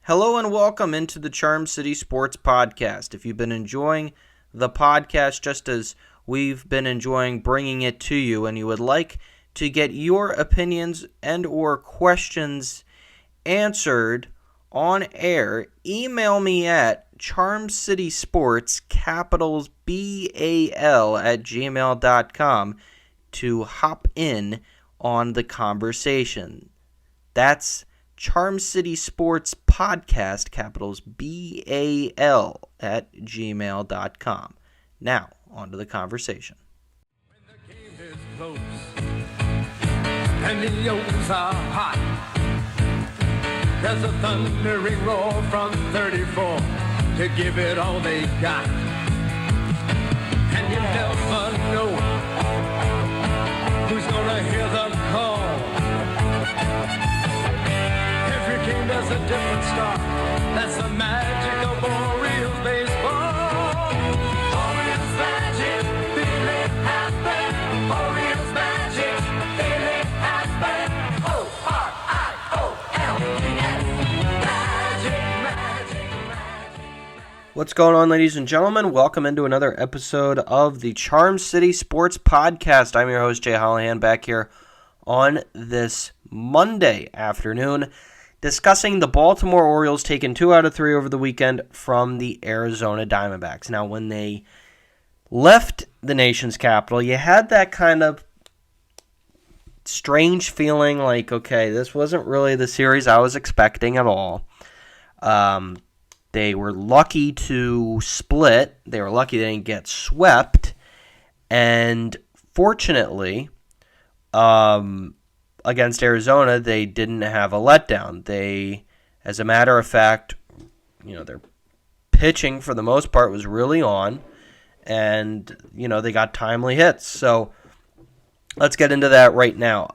Hello and welcome into the Charm City Sports Podcast. If you've been enjoying the podcast just as we've been enjoying bringing it to you and you would like to get your opinions and or questions answered on air, email me at charmcitysports, capitals BAL at gmail.com to hop in on the conversation. That's Charm City Sports Podcast, capitals BAL at gmail.com. Now, on to the conversation. When the game is close and the O's are hot, there's a thundering roar from 34 to give it all they got. And you never know who's gonna hear the call. Every game has a different start. That's the magic of Orioles baseball. Orioles magic, feel it happen. Orioles magic, feel it happen. O-R-I-O-L-E-S. Magic. What's going on, ladies and gentlemen? Welcome into another episode of the Charm City Sports Podcast. I'm your host, Jay Hollihan, back here on this Monday afternoon, discussing the Baltimore Orioles taking 2 out of 3 over the weekend from the Arizona Diamondbacks. Now, when they left the nation's capital, you had that kind of strange feeling like, okay, this wasn't really the series I was expecting at all. They were lucky to split. They were lucky they didn't get swept. And fortunately, against Arizona, they didn't have a letdown. They, as a matter of fact, their pitching for the most part was really on, and they got timely hits. So let's get into that right now.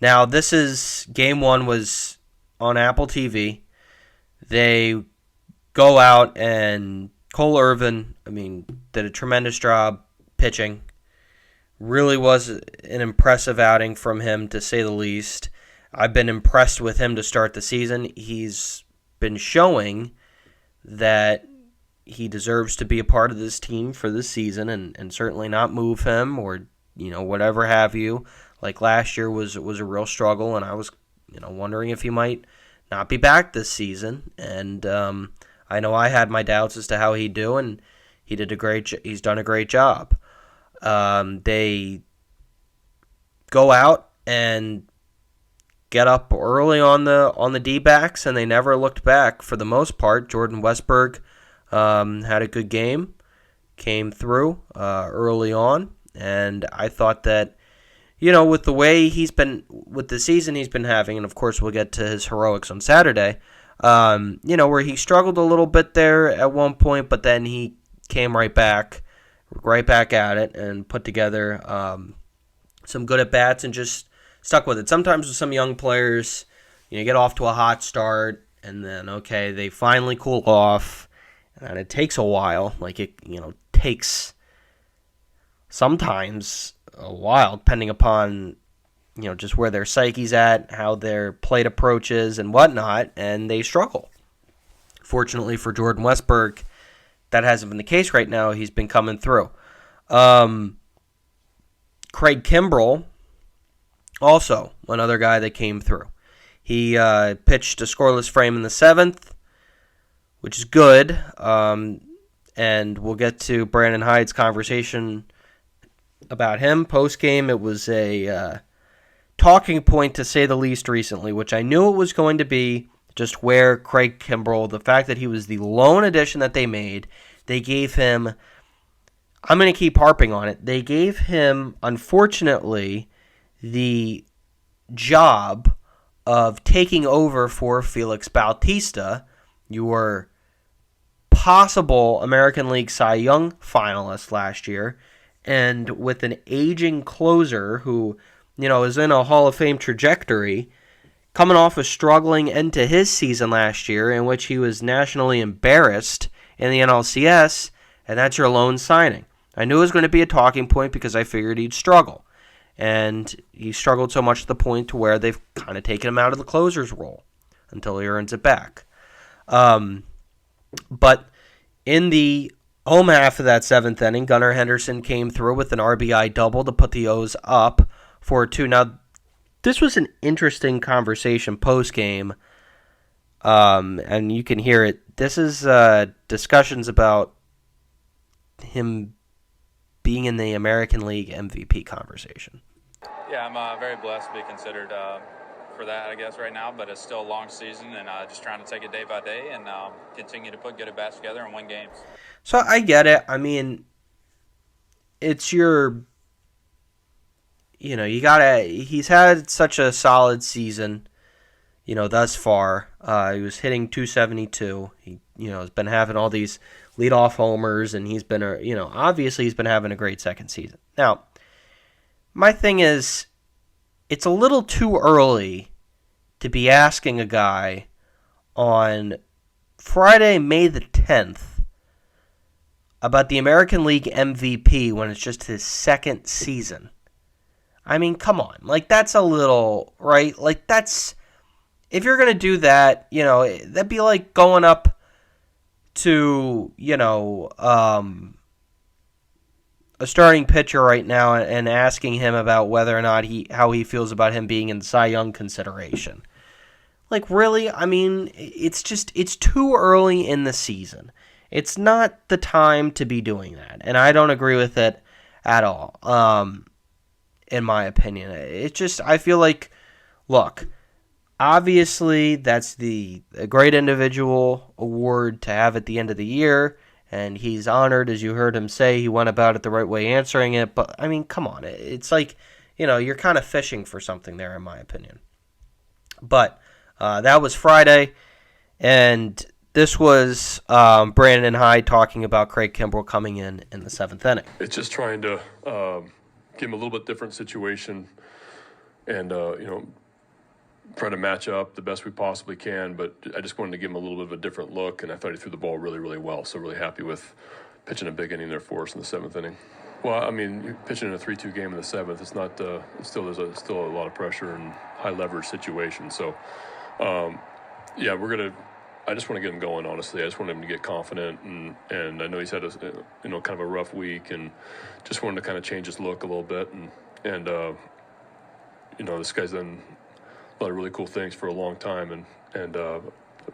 Now this is game one was on Apple TV. They go out and Cole Irvin, did a tremendous job pitching. Really was an impressive outing from him, to say the least. I've been impressed with him to start the season. He's been showing that he deserves to be a part of this team for this season and certainly not move him or, whatever have you. Like last year was a real struggle, and I was, wondering if he might not be back this season. And I know I had my doubts as to how he'd do, and he's done a great job. They go out and get up early on the D-backs, and they never looked back for the most part. Jordan Westburg had a good game, came through early on, and I thought that, with the way he's been, with the season he's been having, and of course we'll get to his heroics on Saturday, where he struggled a little bit there at one point, but then he came right back at it and put together some good at-bats and just stuck with it. Sometimes with some young players, you get off to a hot start and then, okay, they finally cool off, and it takes a while. Like, it takes sometimes a while, depending upon, just where their psyche's at, how their plate approaches and whatnot, and they struggle. Fortunately for Jordan Westburg, that hasn't been the case right now. He's been coming through. Craig Kimbrell, also another guy that came through. He pitched a scoreless frame in the 7th, which is good. And we'll get to Brandon Hyde's conversation about him post-game. It was a talking point, to say the least, recently, which I knew it was going to be. Just where Craig Kimbrell, the fact that he was the lone addition that they made, they gave him, I'm going to keep harping on it, they gave him, unfortunately, the job of taking over for Felix Bautista, your possible American League Cy Young finalist last year, and with an aging closer who, is in a Hall of Fame trajectory, coming off of struggling into his season last year, in which he was nationally embarrassed in the NLCS, and that's your lone signing. I knew it was going to be a talking point because I figured he'd struggle. And he struggled so much to the point to where they've kind of taken him out of the closer's role. until he earns it back. But in the home half of that seventh inning, Gunnar Henderson came through with an RBI double to put the O's up 4-2. Now, this was an interesting conversation post-game, and you can hear it. This is discussions about him being in the American League MVP conversation. Yeah, I'm very blessed to be considered for that, I guess, right now, but it's still a long season, and just trying to take it day by day and continue to put good at-bats together and win games. So I get it. I mean, it's your, he's had such a solid season, thus far. He was hitting .272. He, has been having all these leadoff homers, and he's been, obviously he's been having a great second season. Now, my thing is, it's a little too early to be asking a guy on Friday, May the 10th, about the American League MVP when it's just his second season. I mean, come on. Like, that's a little, right? Like, that's, if you're going to do that, that'd be like going up to, a starting pitcher right now and asking him about whether or not how he feels about him being in Cy Young consideration. Like, really? I mean, it's too early in the season. It's not the time to be doing that, and I don't agree with it at all, in my opinion. It's just, I feel like, look, obviously that's a great individual award to have at the end of the year, and he's honored, as you heard him say. He went about it the right way answering it, but, I mean, come on. It's like, you're kind of fishing for something there, in my opinion. But that was Friday, and this was Brandon Hyde talking about Craig Kimbrell coming in the seventh inning. It's just trying to give him a little bit different situation and, trying to match up the best we possibly can, but I just wanted to give him a little bit of a different look, and I thought he threw the ball really, really well, so really happy with pitching a big inning there for us in the seventh inning. Well, I mean, you're pitching in a 3-2 game in the seventh. It's not. There's still a lot of pressure and high leverage situation. So, yeah, I just want to get him going. Honestly, I just want him to get confident, and I know he's had kind of a rough week, and just wanted to kind of change his look a little bit, and this guy's done a lot of really cool things for a long time, and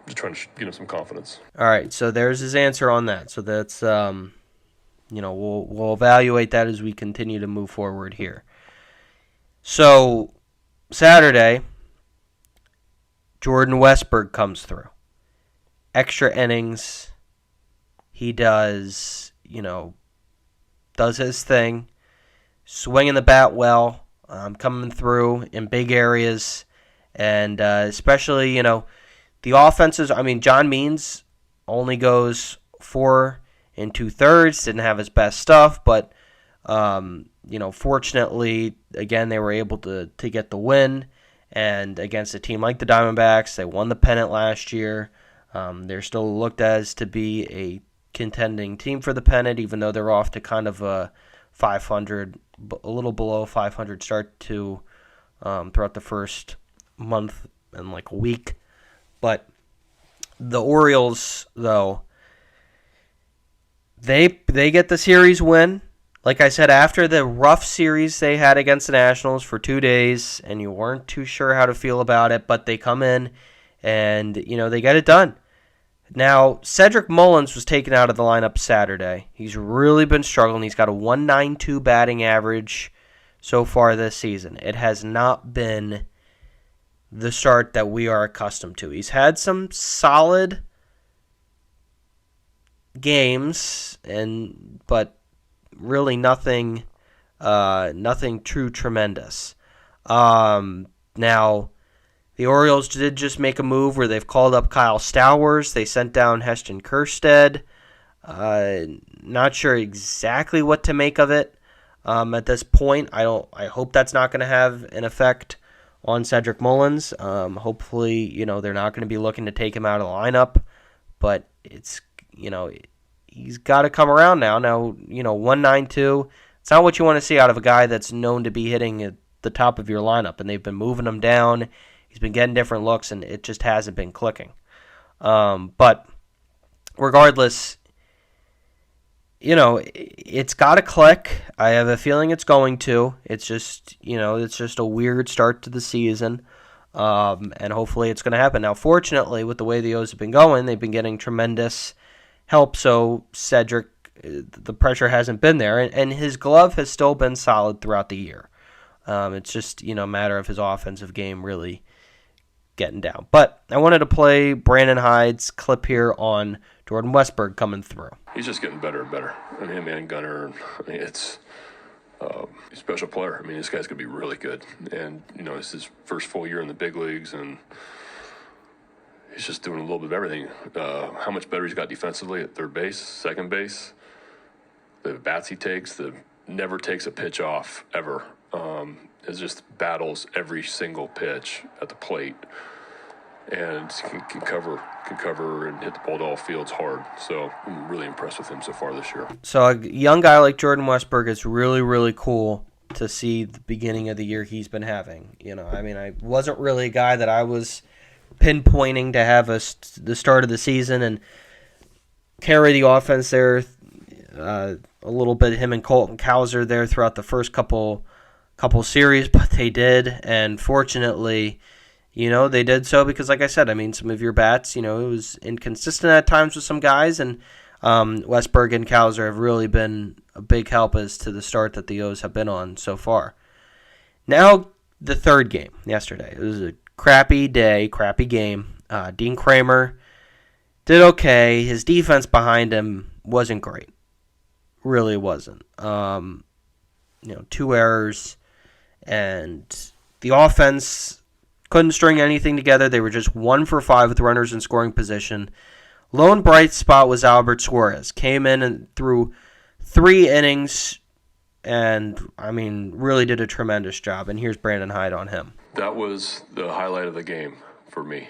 just trying to get him some confidence. All right, so there's his answer on that. So that's we'll evaluate that as we continue to move forward here. So Saturday, Jordan Westburg comes through. Extra innings. He does his thing. Swinging the bat well. Coming through in big areas. And especially, the offenses. I mean, John Means only goes 4 2/3. Didn't have his best stuff, but fortunately, again, they were able to get the win. And against a team like the Diamondbacks, they won the pennant last year. They're still looked as to be a contending team for the pennant, even though they're off to kind of a 500, a little below 500 start to throughout the first month and like a week. But the Orioles, though, they get the series win. Like I said, after the rough series they had against the Nationals for 2 days, and you weren't too sure how to feel about it, but they come in and, they get it done. Now, Cedric Mullins was taken out of the lineup Saturday. He's really been struggling. He's got a .192 batting average so far this season. It has not been the start that we are accustomed to. He's had some solid games, but really nothing true tremendous. Now, the Orioles did just make a move where they've called up Kyle Stowers. They sent down Heston Kjerstad. Not sure exactly what to make of it at this point. I hope that's not going to have an effect on Cedric Mullins. Hopefully, they're not going to be looking to take him out of the lineup. But it's, he's got to come around now. Now, 192. It's not what you want to see out of a guy that's known to be hitting at the top of your lineup, and they've been moving him down He's been getting different looks, and it just hasn't been clicking. But regardless, it's got to click. I have a feeling it's going to. It's just a weird start to the season. And hopefully it's going to happen. Now, fortunately, with the way the O's have been going, they've been getting tremendous help. So Cedric, the pressure hasn't been there, and his glove has still been solid throughout the year. It's just a matter of his offensive game really getting down. But I wanted to play Brandon Hyde's clip here on Jordan Westburg coming through. He's just getting better and better. I mean, him and Gunnar, it's a special player. I mean, this guy's going to be really good. And, it's his first full year in the big leagues, and he's just doing a little bit of everything. How much better he's got defensively at third base, second base, the bats he takes, never takes a pitch off ever. It just battles every single pitch at the plate, and can cover and hit the ball to all fields hard. So I'm really impressed with him so far this year. So a young guy like Jordan Westburg is really, really cool to see the beginning of the year he's been having. I wasn't really a guy that I was pinpointing to have the start of the season and carry the offense there a little bit. Him and Colton Cowser there throughout the first couple series, but they did, and fortunately, they did so because, like I said, some of your bats, it was inconsistent at times with some guys, and Westburg and Cowser have really been a big help as to the start that the O's have been on so far. Now, the third game yesterday. It was a crappy game. Dean Kramer did okay. His defense behind him wasn't great. Really wasn't. 2 errors, and the offense couldn't string anything together. They were just 1 for 5 with runners in scoring position. Lone bright spot was Albert Suarez. Came in and threw 3 innings and, really did a tremendous job. And here's Brandon Hyde on him. That was the highlight of the game for me.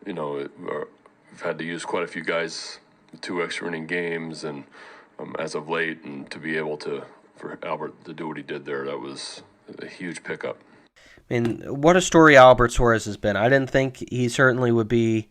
We've had to use quite a few guys, 2 extra inning games, and as of late, and to be able for Albert to do what he did there, that was a huge pickup. What a story Albert Suarez has been. I didn't think he certainly would be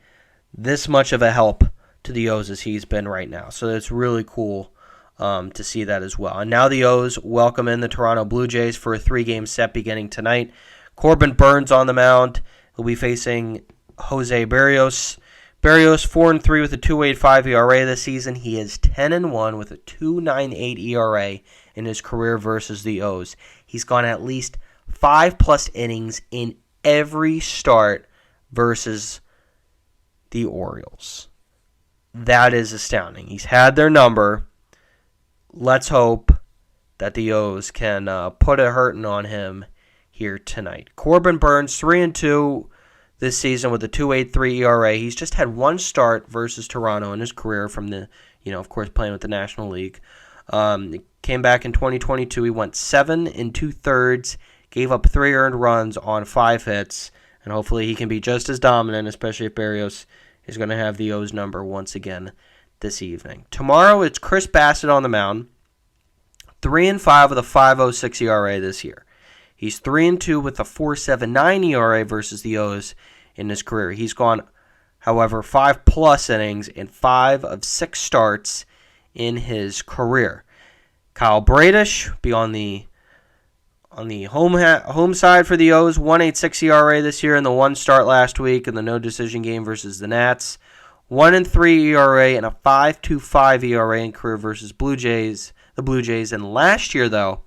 this much of a help to the O's as he's been right now. So it's really cool to see that as well. And now the O's welcome in the Toronto Blue Jays for a 3-game set beginning tonight. Corbin Burns on the mound. He'll be facing Jose Berrios. Berrios 4-3 with a 2.85 ERA this season. He is 10-1 with a 2.98 ERA in his career versus the O's. He's gone at least 5+ innings in every start versus the Orioles. That is astounding. He's had their number. Let's hope that the O's can put a hurting on him here tonight. Corbin Burns 3-2 this season with a 2.83 ERA. He's just had 1 start versus Toronto in his career from the, of course, playing with the National League. Came back in 2022. He went 7 2/3, gave up 3 earned runs on 5 hits, and hopefully he can be just as dominant, especially if Berrios is going to have the O's number once again this evening. Tomorrow it's Chris Bassett on the mound, 3-5 with a 5.06 ERA this year. He's 3-2 with a 4.79 ERA versus the O's in his career. He's gone, however, 5+ innings in 5 of 6 starts in his career. Kyle Bradish be on the home side for the O's, 1.86 ERA this year in the 1 start last week in the no decision game versus the Nats. 1-3 ERA and a 5.25 ERA in career versus the Blue Jays. And last year, though,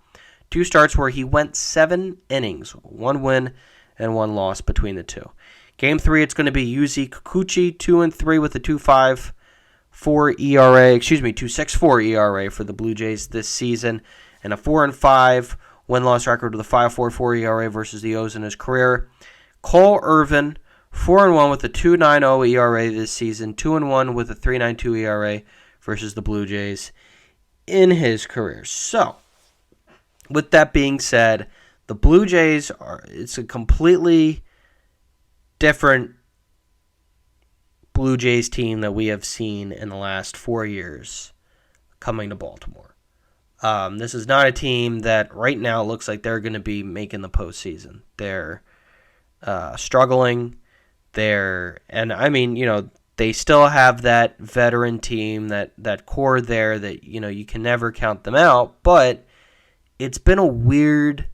2 starts where he went 7 innings, 1 win and 1 loss between the 2. Game 3, it's going to be Yuzi Kikuchi, 2-3 with a 2.64 ERA, 2.64 ERA for the Blue Jays this season, and a 4-5 win-loss record with a 5.44 ERA versus the O's in his career. Cole Irvin, 4-1 with a 2.90 ERA this season, 2-1 with a 3.92 ERA versus the Blue Jays in his career. So, with that being said, the Blue Jays it's a completely different Blue Jays team that we have seen in the last 4 years coming to Baltimore. This is not a team that right now looks like they're going to be making the postseason. They're struggling. They still have that veteran team, that core there that, you can never count them out, but it's been a weird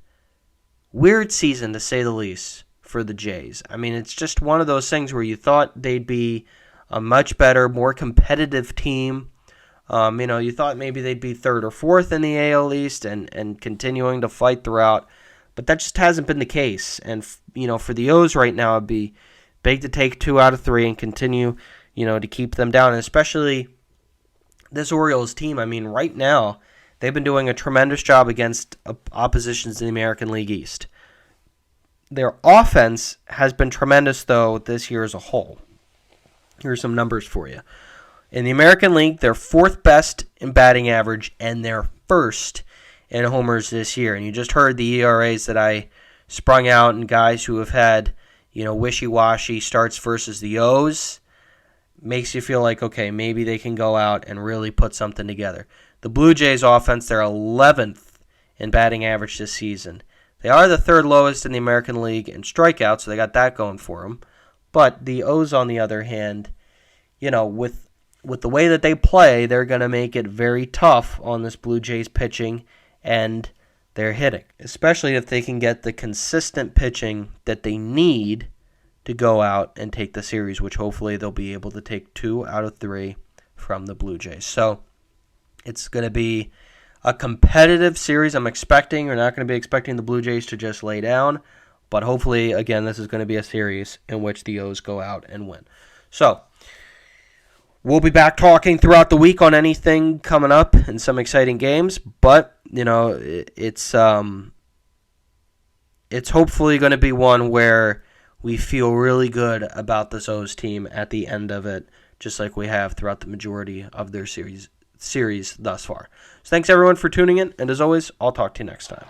season to say the least for the Jays. I mean, it's just one of those things where you thought they'd be a much better, more competitive team. You thought maybe they'd be third or fourth in the AL East and continuing to fight throughout, but that just hasn't been the case. And, for the O's right now, it'd be big to take 2 out of 3 and continue, to keep them down. And especially this Orioles team, I mean, right now, they've been doing a tremendous job against oppositions in the American League East. Their offense has been tremendous, though, this year as a whole. Here's some numbers for you. In the American League, they're 4th best in batting average, and they're 1st in homers this year. And you just heard the ERAs that I sprung out, and guys who have had, wishy-washy starts versus the O's. Makes you feel like, okay, maybe they can go out and really put something together. The Blue Jays offense, they're 11th in batting average this season. They are the 3rd lowest in the American League in strikeouts, so they got that going for them. But the O's, on the other hand, with the way that they play, they're going to make it very tough on this Blue Jays pitching and their hitting, especially if they can get the consistent pitching that they need to go out and take the series, which hopefully they'll be able to take 2 out of 3 from the Blue Jays. So it's going to be a competitive series. We're not going to be expecting the Blue Jays to just lay down, but hopefully, again, this is going to be a series in which the O's go out and win. So we'll be back talking throughout the week on anything coming up and some exciting games, but it's hopefully going to be one where we feel really good about this O's team at the end of it, just like we have throughout the majority of their series thus far. So thanks everyone for tuning in, and as always, I'll talk to you next time.